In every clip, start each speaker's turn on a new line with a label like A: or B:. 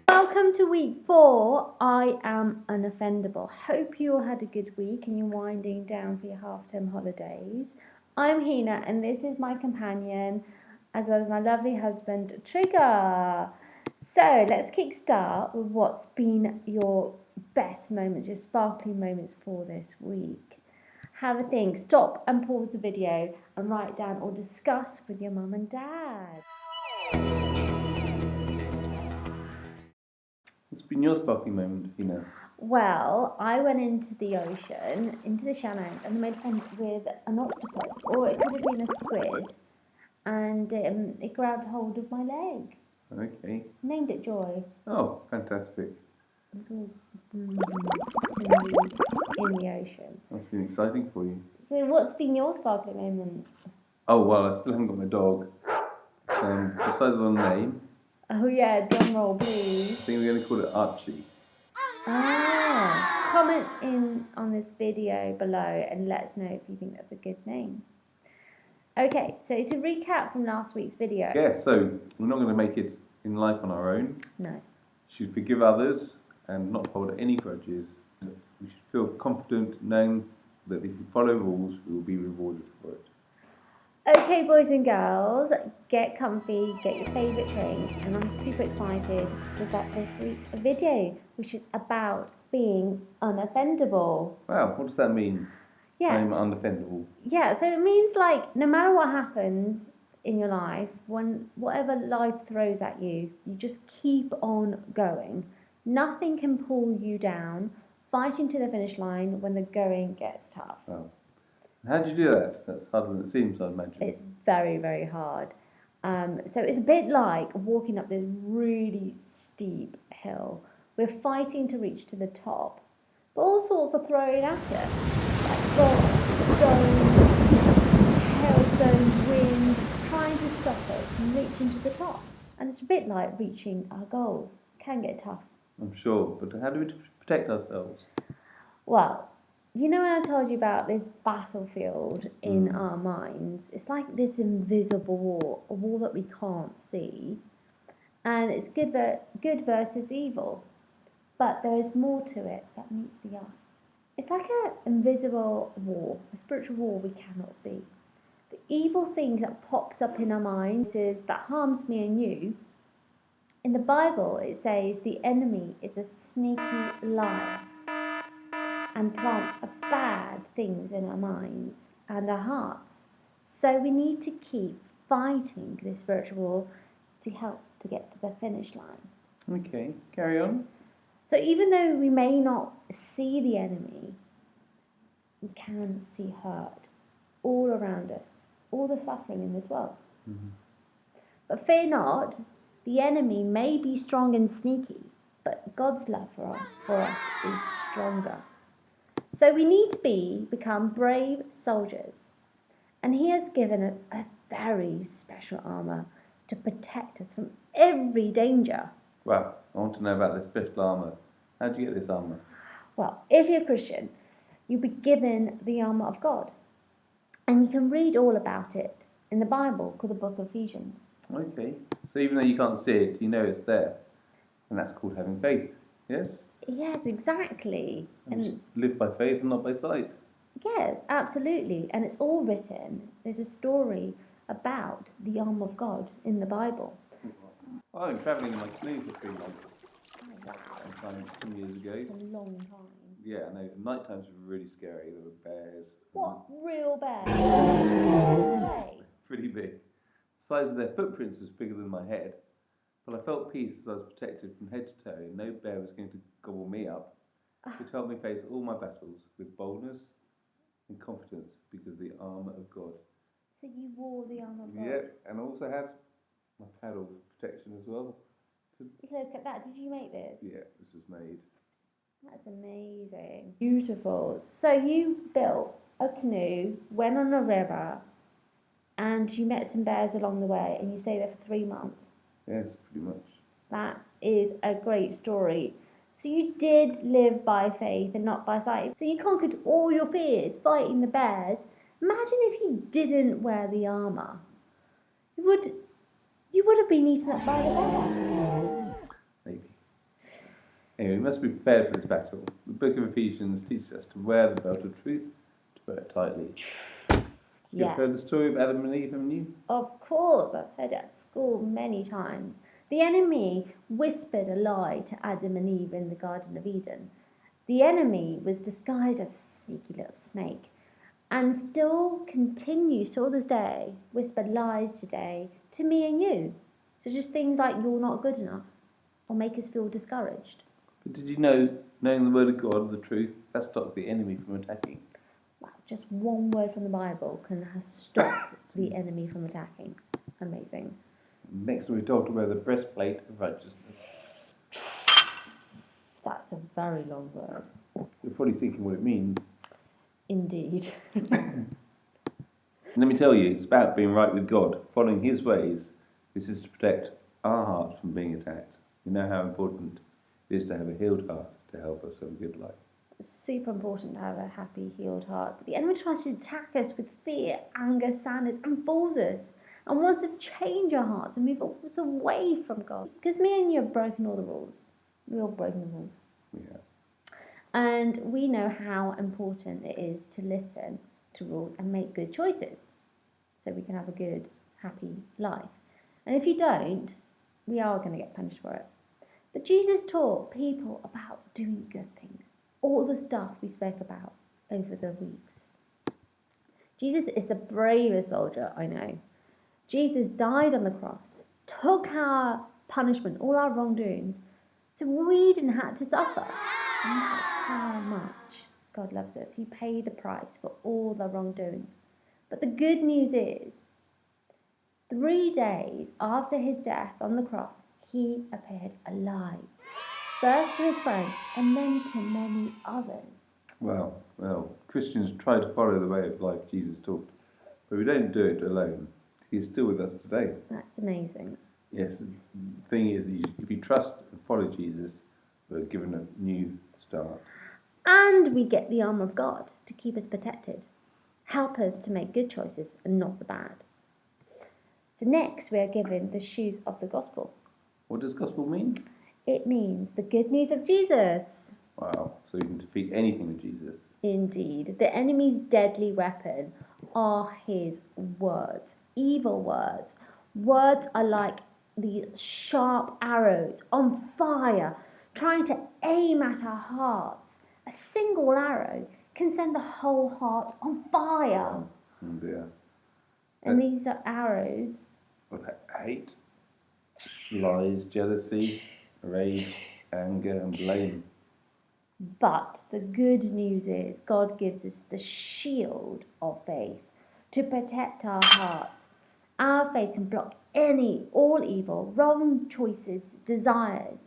A: Welcome to week 4. I am unoffendable. Hope you all had a good week and you're winding down for your half-term holidays. I'm Hina and this is my companion as well as my lovely husband Trigger. So let's kickstart with what's been your best moments, your sparkling moments for this week. Have a think, stop and pause the video and write down or discuss with your mum and dad.
B: What's been your sparkling moment, Hina?
A: Well, I went into the ocean, into the shallow end, and made friends with an octopus, or it could have been a squid, and it grabbed hold of my leg.
B: Okay.
A: Named it Joy.
B: Oh, fantastic.
A: It was all in the ocean.
B: That's been exciting for you.
A: So what's been your sparkling moment?
B: Oh, well, I still haven't got my dog. Decided on a name.
A: Oh yeah, drum roll
B: I
A: please.
B: think we're going to call it Archie.
A: Ah, comment in on this video below and let us know if you think that's a good name. Okay, so to recap from last week's video.
B: Yeah, so we're not going to make it in life on our own.
A: No.
B: We should forgive others and not hold any grudges. We should feel confident knowing that if we follow rules, we will be rewarded for it.
A: Okay, boys and girls, get comfy, get your favourite drink, and I'm super excited about this week's video, which is about being unoffendable.
B: Wow, what does that mean?
A: Yeah.
B: I'm unoffendable.
A: Yeah, so it means like no matter what happens in your life, whatever life throws at you, you just keep on going. Nothing can pull you down, fighting to the finish line when the going gets tough.
B: Wow. How do you do that? That's harder than it seems, I imagine.
A: It's very, very hard. So it's a bit like walking up this really steep hill. We're fighting to reach to the top, but all sorts are thrown at us, like rocks, stones, hailstones, wind, trying to stop us from reaching to the top. And it's a bit like reaching our goals. It can get tough.
B: I'm sure, but how do we protect ourselves?
A: Well, you know when I told you about this battlefield in our minds? It's like this invisible wall, a wall that we can't see. And it's good versus evil. But there is more to it that meets the eye. It's like an invisible wall, a spiritual wall we cannot see. The evil things that pops up in our minds is that harms me and you. In the Bible, it says the enemy is a sneaky liar and plants bad things in our minds and our hearts. So we need to keep fighting this spiritual war to help to get to the finish line.
B: Okay, carry on.
A: So even though we may not see the enemy, we can see hurt all around us, all the suffering in this world.
B: Mm-hmm.
A: But fear not, the enemy may be strong and sneaky, but God's love for us is stronger. So we need to become brave soldiers. And He has given us a very special armour to protect us from every danger.
B: Wow, I want to know about this special armour. How do you get this armour?
A: Well, if you're a Christian, you'll be given the armour of God. And you can read all about it in the Bible called the Book of Ephesians.
B: Okay, so even though you can't see it, you know it's there. And that's called having faith, yes?
A: Yes, exactly.
B: And live by faith and not by sight.
A: Yes, absolutely. And it's all written. There's a story about the arm of God in the Bible.
B: Well, I've been travelling in my canoe for 3 months.
A: Oh, wow.
B: Sometime some years ago.
A: It's a long time.
B: Yeah, I know. Night times were really scary. There were bears.
A: What? Real bears? No way.
B: Pretty big. The size of their footprints was bigger than my head. But I felt peace as I was protected from head to toe. No bear was going to gobble me up, which helped me face all my battles with boldness and confidence because of the armour of God.
A: So you wore the arm of God?
B: Yeah, and I also had my paddle protection as well.
A: Look at that. Did you make this?
B: Yeah, this was made.
A: That's amazing. Beautiful. So you built a canoe, went on a river, and you met some bears along the way, and you stayed there for 3 months.
B: Yes, pretty much.
A: That is a great story. So you did live by faith and not by sight. So you conquered all your fears fighting the bears. Imagine if you didn't wear the armour. You would have been eaten up by the bear.
B: Maybe. Anyway, we must be prepared for this battle. The Book of Ephesians teaches us to wear the belt of truth, to wear it tightly. You've heard the story of Adam and Eve, haven't you?
A: Of course, I've heard it at school many times. The enemy whispered a lie to Adam and Eve in the Garden of Eden. The enemy was disguised as a sneaky little snake and still continues to this day whisper lies today to me and you. So just things like you're not good enough or make us feel discouraged.
B: But did you know, knowing the word of God, the truth, that stops the enemy from attacking?
A: Wow, just one word from the Bible can stop the enemy from attacking. Amazing.
B: Next, we're told to wear the breastplate of righteousness.
A: That's a very long word.
B: You're probably thinking what it means.
A: Indeed.
B: Let me tell you, it's about being right with God, following His ways. This is to protect our hearts from being attacked. You know how important it is to have a healed heart to help us have a good life.
A: It's super important to have a happy, healed heart. But the enemy tries to attack us with fear, anger, sadness, and fools us, and wants to change our hearts and move us away from God. Because me and you have broken all the rules. We've all broken the rules.
B: Yeah.
A: And we know how important it is to listen to rules and make good choices so we can have a good, happy life. And if you don't, we are going to get punished for it. But Jesus taught people about doing good things, all the stuff we spoke about over the weeks. Jesus is the bravest soldier I know. Jesus died on the cross, took our punishment, all our wrongdoings, so we didn't have to suffer. And that's how much God loves us. He paid the price for all the wrongdoings. But the good news is, 3 days after his death on the cross, he appeared alive. First to his friends and then to many others.
B: Well, Christians try to follow the way of life Jesus taught, but we don't do it alone. He's still with us today.
A: That's amazing.
B: Yes, the thing is, if you trust and follow Jesus, we're given a new start.
A: And we get the armour of God to keep us protected, help us to make good choices and not the bad. So next we are given the shoes of the gospel.
B: What does gospel mean?
A: It means the good news of Jesus.
B: Wow, so you can defeat anything with Jesus.
A: Indeed, the enemy's deadly weapon are his words, evil words. Words are like these sharp arrows on fire, trying to aim at our hearts. A single arrow can send the whole heart on fire.
B: Oh dear.
A: And these are arrows
B: Of hate, lies, jealousy, rage, anger, and blame.
A: But the good news is God gives us the shield of faith to protect our hearts. Our faith can block all evil, wrong choices, desires.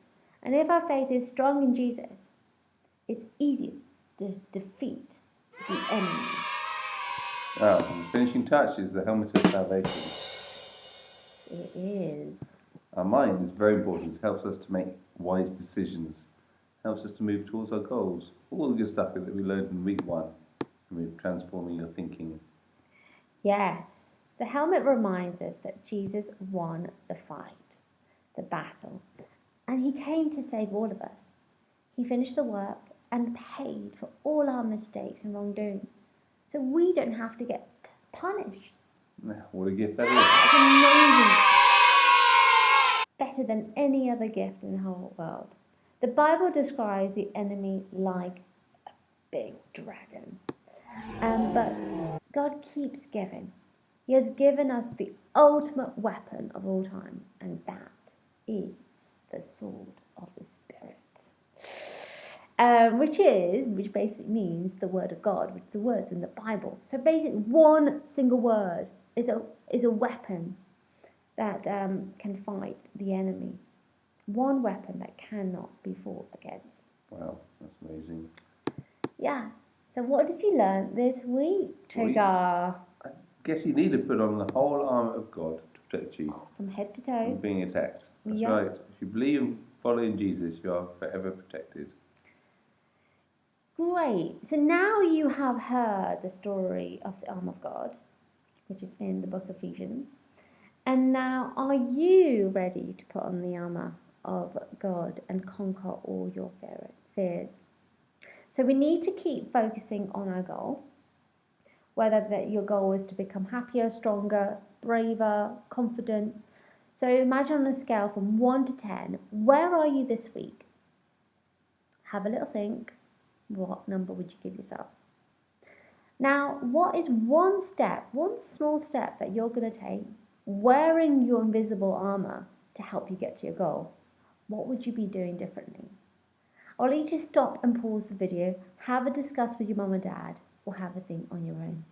A: And if our faith is strong in Jesus, it's easier to defeat the enemy.
B: The finishing touch is the helmet of salvation.
A: It is.
B: Our mind is very important. It helps us to make wise decisions, helps us to move towards our goals. All the good stuff that we learned in week 1, with transforming your thinking.
A: Yes, the helmet reminds us that Jesus won the fight, the battle, and he came to save all of us. He finished the work and paid for all our mistakes and wrongdoings, so we don't have to get punished.
B: What a gift that
A: It's amazing. Better than any other gift in the whole world. The Bible describes the enemy like a big dragon. But God keeps giving. He has given us the ultimate weapon of all time, and that is the sword of the Spirit. Which basically means the word of God, which the words in the Bible. So basically one single word is a weapon that can fight the enemy. One weapon that cannot be fought against.
B: Wow, that's amazing.
A: Yeah. So what did you learn this week, Trigger?
B: I guess you need to put on the whole armour of God to protect you.
A: From head to toe.
B: From being attacked. That's
A: Yeah.
B: right. If you believe and follow in Jesus, you are forever protected.
A: Great. So now you have heard the story of the arm of God, which is in the Book of Ephesians. And now, are you ready to put on the armour of God and conquer all your fears? So we need to keep focusing on our goal, whether that your goal is to become happier, stronger, braver, confident. So imagine on a scale from 1 to 10, where are you this week? Have a little think. What number would you give yourself? Now, what is one small step that you're going to take wearing your invisible armour to help you get to your goal? What would you be doing differently? I'll let you stop and pause the video, have a discuss with your mum and dad, or have a think on your own.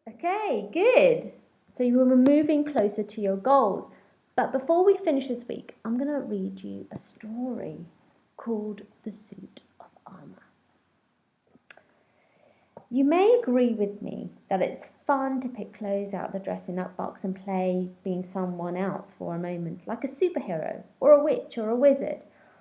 A: Okay, good. So you were moving closer to your goals. But before we finish this week, I'm going to read you a story called The Suit of Armour. You may agree with me that it's fun to pick clothes out of the dressing up box and play being someone else for a moment, like a superhero, or a witch, or a wizard,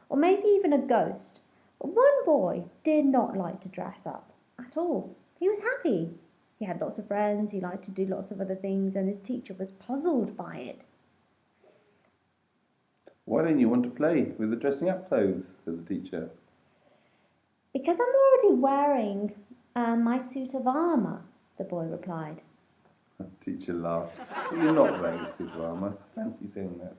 A: or maybe even a ghost. But one boy did not like to dress up at all. He was happy. He had lots of friends, he liked to do lots of other things, and his teacher was puzzled by it.
B: Why don't you want to play with the dressing up clothes? Said the teacher.
A: Because I'm already wearing my suit of armour, the boy replied.
B: The teacher laughed. But you're not wearing a suit of armour. Fancy saying that.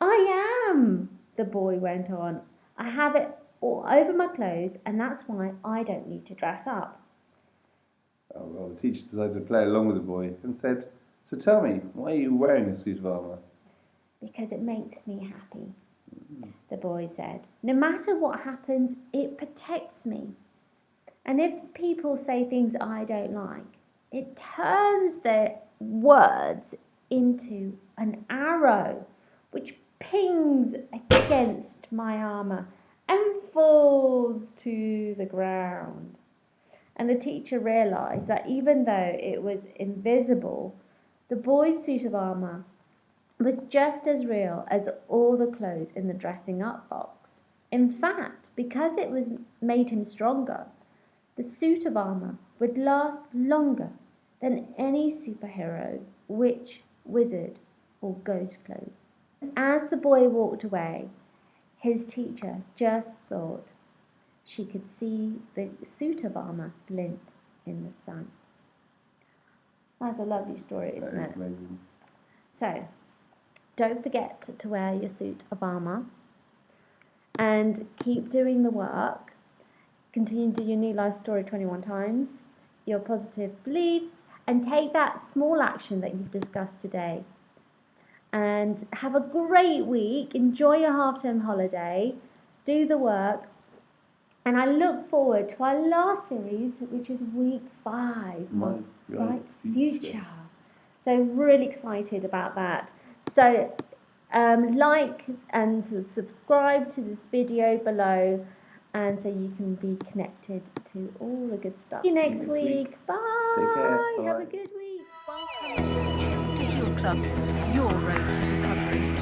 A: I am, the boy went on. I have it all over my clothes, and that's why I don't need to dress up.
B: Oh, well, the teacher decided to play along with the boy and said, "So tell me, why are you wearing a suit of armour?"
A: Because it makes me happy, the boy said. No matter what happens, it protects me. And if people say things I don't like, it turns their words into an arrow which pings against my armour and falls to the ground. And the teacher realised that even though it was invisible, the boy's suit of armour was just as real as all the clothes in the dressing up box. In fact, because it was made him stronger, the suit of armour would last longer than any superhero, witch, wizard, or ghost clothes. As the boy walked away, his teacher just thought she could see the suit of armour glint in the sun. That's a lovely story, isn't it?
B: Amazing.
A: So, don't forget to wear your suit of armour and keep doing the work. Continue to do your new life story 21 times, your positive beliefs, and take that small action that you've discussed today. And have a great week. Enjoy your half-term holiday. Do the work. And I look forward to our last series, which is week 5,
B: My
A: Bright Future. So really excited about that. So like and subscribe to this video below, and so you can be connected to all the good stuff. See you next week. Bye.
B: Take care. Bye.
A: Have a good week.
C: Welcome to the Heal to Heal Club, your road to recovery.